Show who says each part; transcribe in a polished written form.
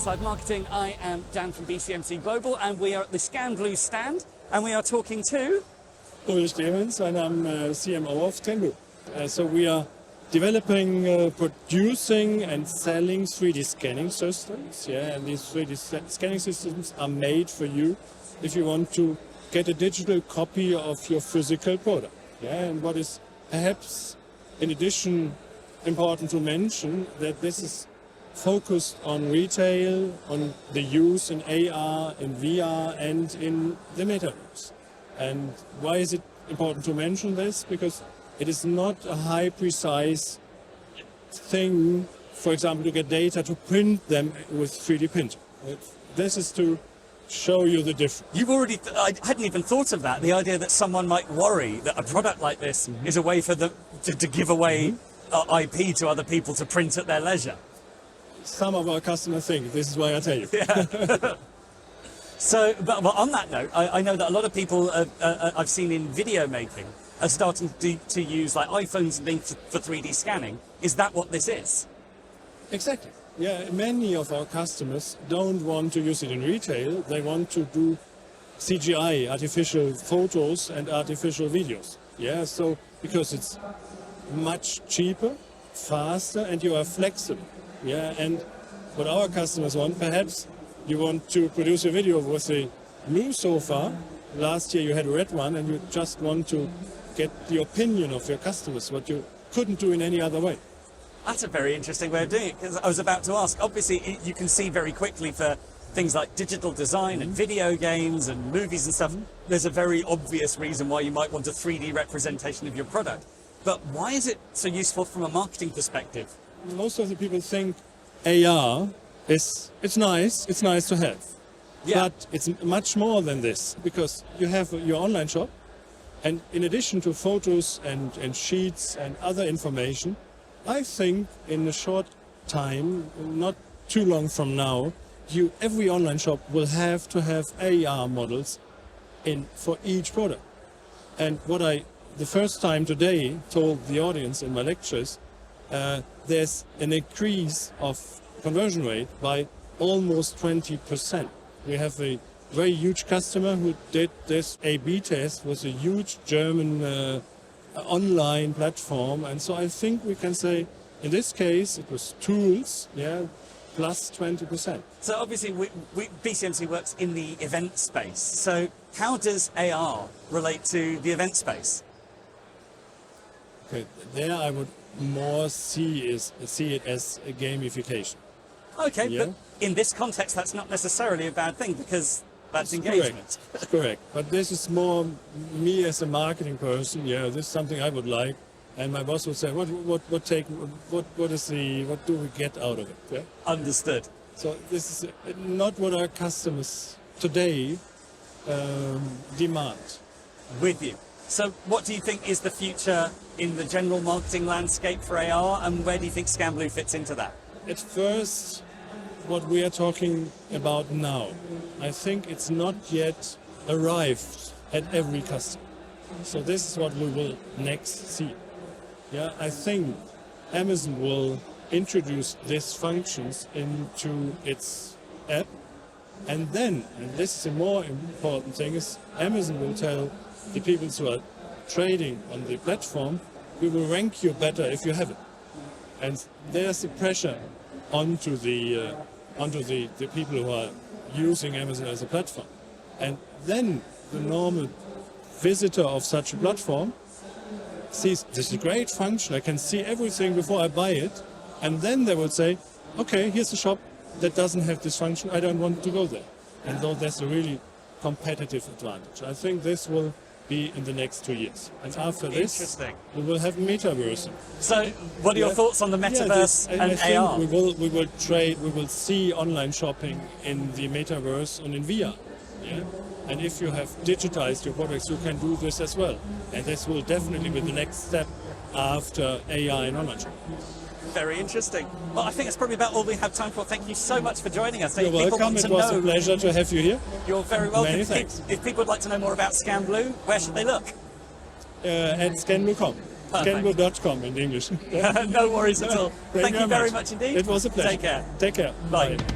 Speaker 1: Inside Marketing. I am Dan from BCMC Global, and we are at the Scanblue stand, and we are talking to
Speaker 2: Ulrich Clemens, and I'm CMO of Scanblue. So we are developing, producing and selling 3D scanning systems. And these 3D scanning systems are made for you if you want to get a digital copy of your physical product. And what is perhaps in addition important to mention, that this is focused on retail, on the use in AR, in VR, and in the metaverse. And why is it important to mention this? Because it is not a high precise thing, for example, to get data to print them with 3D printing. This is to show you the difference.
Speaker 1: You've already, I hadn't even thought of that, the idea that someone might worry that a product like this is a way for them to give away IP to other people to print at their leisure.
Speaker 2: Some of our customers think, this is why I tell you.
Speaker 1: Yeah. So, but on that note, I know that a lot of people I've seen in video making are starting to use like iPhones and things for 3D scanning. Is that what this is?
Speaker 2: Exactly. Yeah, many of our customers don't want to use it in retail. They want to do CGI, artificial photos and artificial videos. Yeah, so because it's much cheaper, faster, and you are flexible. Yeah, and what our customers want, perhaps you want to produce a video with a blue sofa. Last year you had a red one, and you just want to get the opinion of your customers, what you couldn't do in any other way.
Speaker 1: That's a very interesting way of doing it, because I was about to ask, obviously you can see very quickly for things like digital design and video games and movies and stuff, there's a very obvious reason why you might want a 3D representation of your product. But why is it so useful from a marketing perspective?
Speaker 2: Most of the people think AR it's nice to have. Yeah. But it's much more than this, because you have your online shop, and in addition to photos and sheets and other information, I think in a short time, not too long from now, every online shop will have to have AR models for each product. And what I, the first time today, told the audience in my lectures, there's an increase of conversion rate by almost 20%. We have a very huge customer who did this A/B test with a huge German online platform, and so I think we can say in this case it was tools, plus 20%.
Speaker 1: So obviously BCMC works in the event space. So how does AR relate to the event space?
Speaker 2: Okay, there I would more see it as a gamification.
Speaker 1: Okay, yeah. But in this context that's not necessarily a bad thing, because that's engagement.
Speaker 2: Correct. Correct. But this is more me as a marketing person. Yeah, this is something I would like, and my boss would say, what do we get out of it? Yeah?
Speaker 1: Understood.
Speaker 2: So this is not what our customers today demand.
Speaker 1: With you. So what do you think is the future in the general marketing landscape for AR, and where do you think Scanblue fits into that?
Speaker 2: At first, what we are talking about now, I think it's not yet arrived at every customer. So this is what we will next see. Yeah, I think Amazon will introduce these functions into its app, and then, and this is a more important thing, is Amazon will tell the people who are trading on the platform, we will rank you better if you have it. And there's the pressure onto the people who are using Amazon as a platform. And then the normal visitor of such a platform sees, this is a great function, I can see everything before I buy it, and then they will say, okay, here's a shop that doesn't have this function, I don't want to go there. And so that's a really competitive advantage. I think this will be in the next 2 years. And after this, we will have metaverse.
Speaker 1: So what are your thoughts on the metaverse and AR?
Speaker 2: I think we will see online shopping in the metaverse and in VR. Yeah? And if you have digitized your products, you can do this as well. And this will definitely be the next step after AR and online shopping.
Speaker 1: Very interesting. Well, I think that's probably about all we have time for. Thank you so much for joining us.
Speaker 2: You're welcome. It was a pleasure to have you here.
Speaker 1: You're very welcome.
Speaker 2: Many thanks.
Speaker 1: If people would like to know more about Scanblue, where should they look?
Speaker 2: At scanblue.com. Scanblue.com in English.
Speaker 1: No worries at all. Thank you very much indeed.
Speaker 2: It was a pleasure.
Speaker 1: Take care.
Speaker 2: Take care.
Speaker 1: Bye.
Speaker 2: Bye.